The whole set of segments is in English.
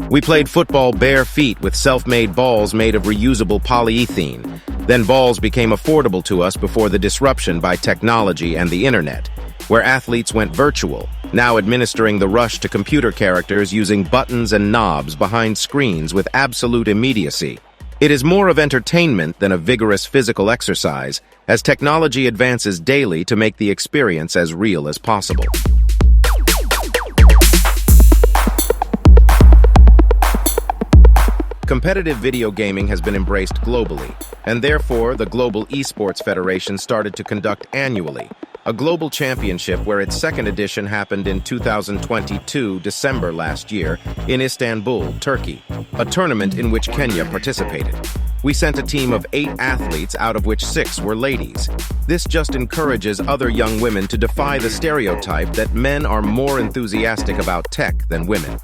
We played football bare feet with self-made balls made of reusable polyethylene. Then balls became affordable to us before the disruption by technology and the internet, where athletes went virtual, now administering the rush to computer characters using buttons and knobs behind screens with absolute immediacy. It is more of entertainment than a vigorous physical exercise, as technology advances daily to make the experience as real as possible. Competitive video gaming has been embraced globally, and therefore the Global Esports Federation started to conduct annually a global championship where its second edition happened in 2022, December last year, in Istanbul, Turkey, a tournament in which Kenya participated. We sent a team of 8 athletes, out of which 6 were ladies. This just encourages other young women to defy the stereotype that men are more enthusiastic about tech than women.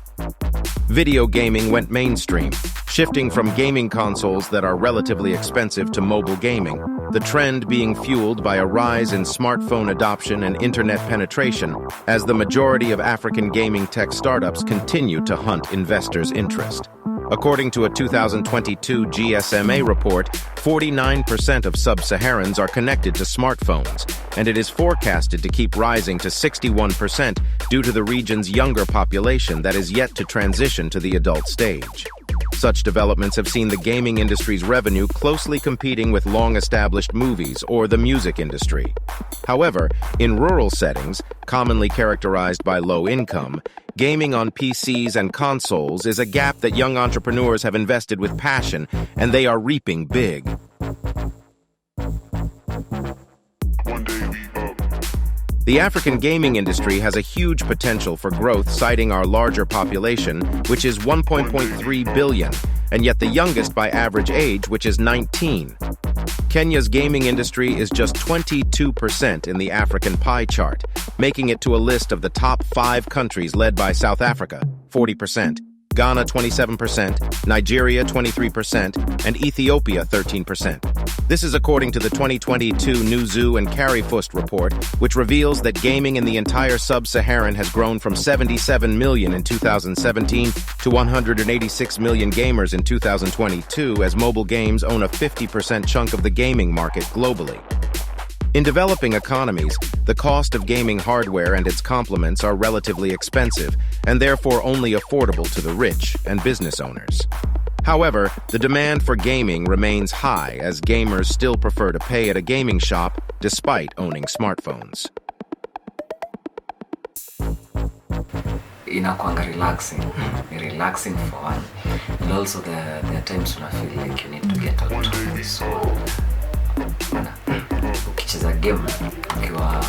Video gaming went mainstream, shifting from gaming consoles that are relatively expensive to mobile gaming, the trend being fueled by a rise in smartphone adoption and internet penetration, as the majority of African gaming tech startups continue to hunt investors' interest. According to a 2022 GSMA report, 49% of sub-Saharans are connected to smartphones, and it is forecasted to keep rising to 61% due to the region's younger population that is yet to transition to the adult stage. Such developments have seen the gaming industry's revenue closely competing with long-established movies or the music industry. However, in rural settings, commonly characterized by low income, gaming on PCs and consoles is a gap that young entrepreneurs have invested with passion, and they are reaping big. The African gaming industry has a huge potential for growth, citing our larger population, which is 1.3 billion, and yet the youngest by average age, which is 19. Kenya's gaming industry is just 22% in the African pie chart, making it to a list of the top 5 countries led by South Africa, 40%, Ghana 27%, Nigeria 23%, and Ethiopia 13%. This is according to the 2022 Nuzu and Carifust report, which reveals that gaming in the entire sub-Saharan has grown from 77 million in 2017 to 186 million gamers in 2022, as mobile games own a 50% chunk of the gaming market globally. In developing economies, the cost of gaming hardware and its complements are relatively expensive, and therefore only affordable to the rich and business owners. However, the demand for gaming remains high, as gamers still prefer to pay at a gaming shop despite owning smartphones. Inakuanga relaxing. Relaxing for one. And also there are times when I feel like you need to get out of this world. Ukicheza game ukiwa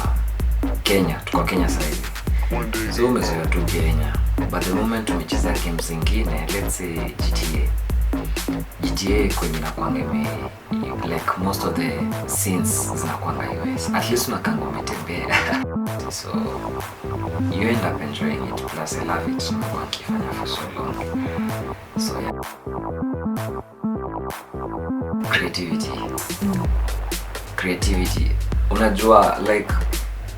Kenya, tuko Kenya sasa hivi. So umezoea tu Kenya. But the moment umecheza games zingine, let's say GTA kwenye nakuanga like most of the scenes zinakuanga US. At least unakanga umetembea. So you end up enjoying it, plus I love it. Nimekuwa nikifanya for so long. So yeah. Creativity. Unajua like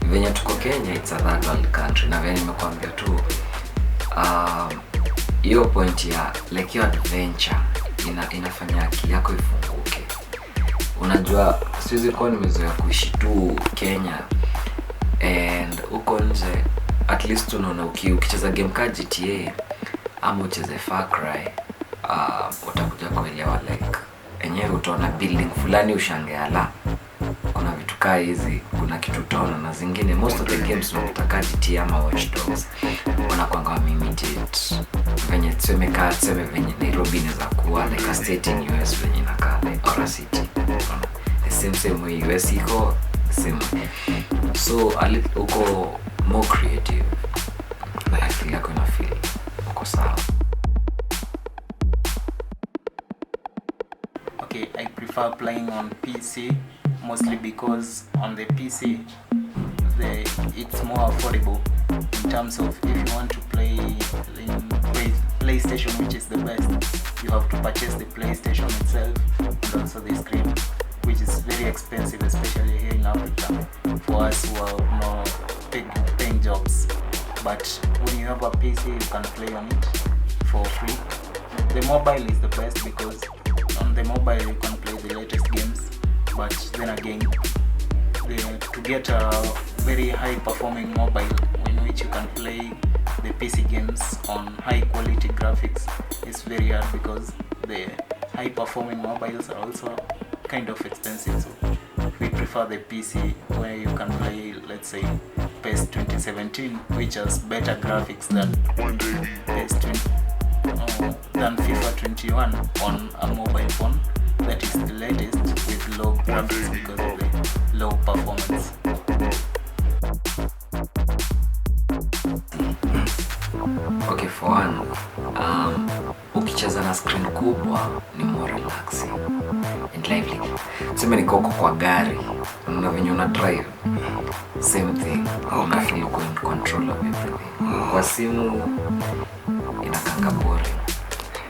venye tuko Kenya, it's a third world country, na venye nimekuambia tu hiyo point ya like your adventure inafanya akili yako ifunguke. Unajua siwezi kuwa nimezoea kuishi tu Kenya, and uko nje at least unaona ukicheza game ka GTA ama ucheze Far Cry, utakuja kuelewa like enyewe utaona building fulani ushangeala kuna vitu kaa hizi, kuna kitu utaona, na zingine most of the games unataka GTA ama Watch Dogs wanakuanga wame-imitate venye tuseme venye Nairobi inaweza kuwa like a state in US venye inakaa like or a city, the same way US iko same. So uko more creative na akili yako ina feel uko sawa. Okay, I prefer playing on PC mostly because on the PC it's more affordable in terms of if you want to play in PlayStation, which is the best, you have to purchase the PlayStation itself and also the screen, which is very expensive, especially here in Africa for us who are not paying jobs. But when you have a PC, you can play on it for free. The mobile is the best because on the mobile you can play the latest games, but then again, to get a very high performing mobile in which you can play the PC games on high quality graphics is very hard because the high performing mobiles are also kind of expensive. So we prefer the PC where you can play, let's say, PES 2017, which has better graphics than than FIFA 21 on a mobile phone that is the latest with low graphics because of the low performance. Okay, for one, ukicheza na screen kubwa ni more relaxing and lively. Tuseme niko kwa gari na venye una drive, same thing. Una feel uko in control of everything. Kwa simu inakanga boring.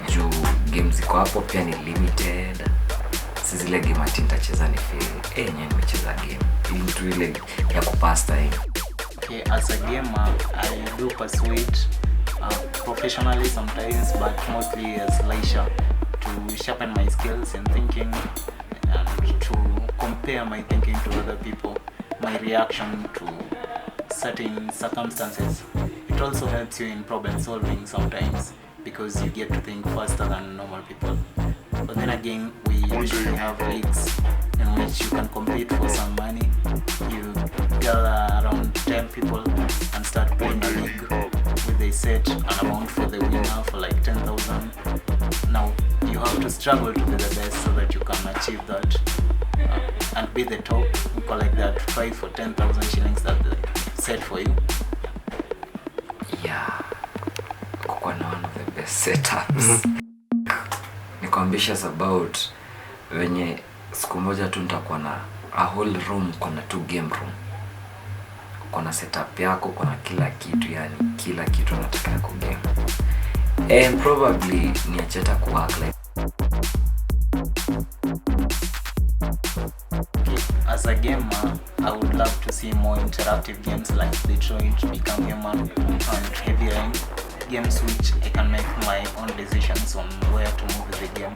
Juu games ziko hapo pia ni limited. Si zile game ati nitacheza ni feel yenyewe nimecheza game. Ili tu ile ya kupass time. Okay, as a gamer, I do pursue it professionally sometimes, but mostly as leisure to sharpen my skills in thinking and to compare my thinking to other people, my reaction to certain circumstances. It also helps you in problem solving sometimes because you get to think faster than normal people. But then again, we usually have leagues in which you can compete for some money. You gather around 10 people and start playing a league where they set an amount for the winner for like 10,000. Now you have to struggle to be the best so that you can achieve that and be the top. You collect that 5 or 10,000 shillings that they set for you. Yeah, kukuwa na one of the best setups. Niko ambitious about venye siku moja tu nitakuwa na a whole room, kuna 2 game room. Kuna setup yako, kuna kila kitu, yani kila kitu nataka ku game. And probably niacheta ku work like. As a gamer, I would love to see more interactive games like Detroit, Become Human, and Heavy Rain. Games which I can make my own decisions on where to move with the game,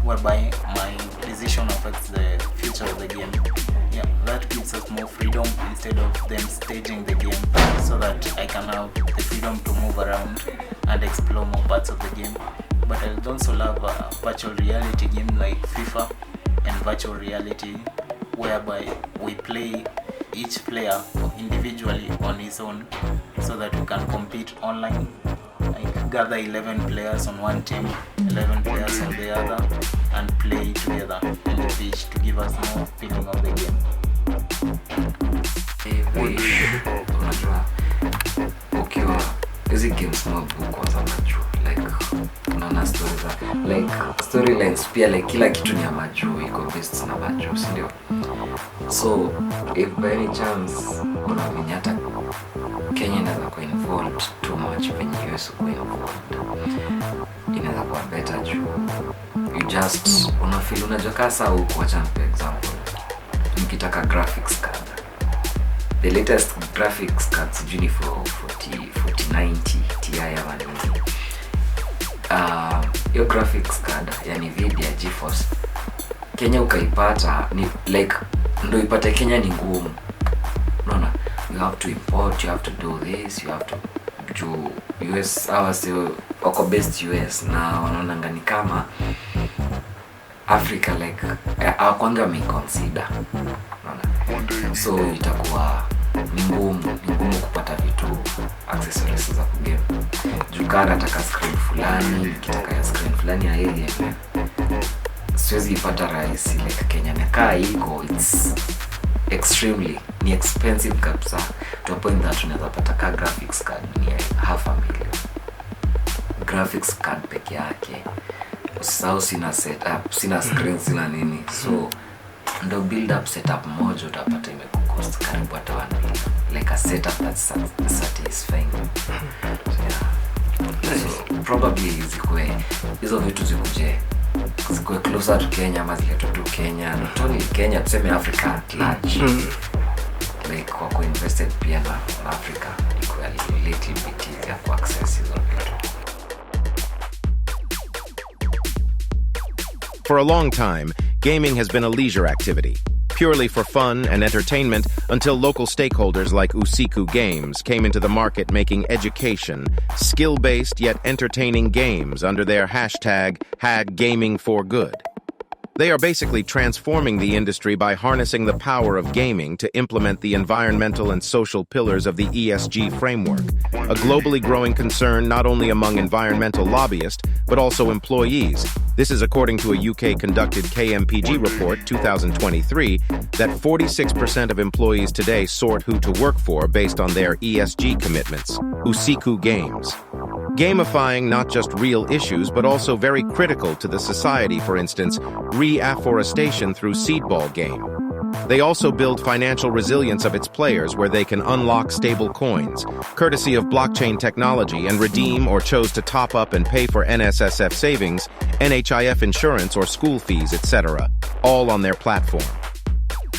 whereby my decision affects the future of the game. Yeah, that gives us more freedom instead of them staging the game, so that I can have the freedom to move around and explore more parts of the game. But I would also love a virtual reality game like FIFA and virtual reality, whereby we play each player individually on his own, so that we can compete online. Like gather 11 players on one team, 11 players on the other, and play together on the pitch to give us more feeling of the game. Unajua ukiwa hizi games mob kwanza unajua like unaona stories like storylines pia like kila kitu ni ya majuu, iko based na majuu, si ndio? So if by any chance kuna vinyata Kenya inaweza kuwa involved too much venye US kuwa involved, inaweza kuwa better juu you just unafeel unajua kasa huko. Wacha nipe example, nikitaka graphics card, the latest graphics cards sijui for 4090 Ti ama nini. Your graphics card ya Nvidia GeForce Kenya ukaipata ni like ndo ipate Kenya ni ngumu. Unaona, you have to import, you have to do this, you have to do US hours wako based US na wanaona ngani kama Africa like hawakwanga me consider. Unaona, so itakuwa ni ngumu kupata vitu accessories za game. Juka nataka screen fulani, nikitaka ya screen fulani ya alien, siwezi ipata rahisi like Kenya. Nekaa iko it's extremely ni expensive kabisa to a point that unaweza pata ka graphics card ni $500,000 graphics card peke yake. Usisahau sina setup, sina screen, sina nini, so ndo build up setup moja utapata imekucost karibu hata $1 million, like a setup that's satisfying. So probably zikwe hizo vitu zikwe closer to Kenya ama ziletwe to Kenya, not only Kenya, tuseme Africa at large. Like wako invested pia na Africa iko a little bit ya ku access hizo vitu. For a long time, gaming has been a leisure activity, purely for fun and entertainment until local stakeholders like Usiku Games came into the market making education, skill-based yet entertaining games under their hashtag #HagGamingForGood. They are basically transforming the industry by harnessing the power of gaming to implement the environmental and social pillars of the ESG framework, a globally growing concern not only among environmental lobbyists, but also employees. This is according to a UK-conducted KMPG report 2023 that 46% of employees today sort who to work for based on their ESG commitments. Usiku Games. Gamifying not just real issues, but also very critical to the society, for instance, reforestation through seedball game. They also build financial resilience of its players where they can unlock stable coins, courtesy of blockchain technology, and redeem or chose to top up and pay for NSSF savings, NHIF insurance or school fees, etc., all on their platform.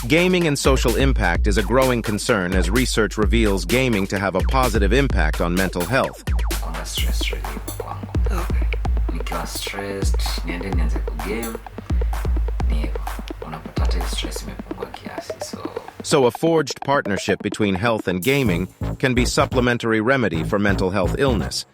Gaming and social impact is a growing concern as research reveals gaming to have a positive impact on mental health. Stress reliever kwangu. Nikiwa stressed, nianze kugame. Ni unapata hata stress imepungua kiasi. So a forged partnership between health and gaming can be supplementary remedy for mental health illness.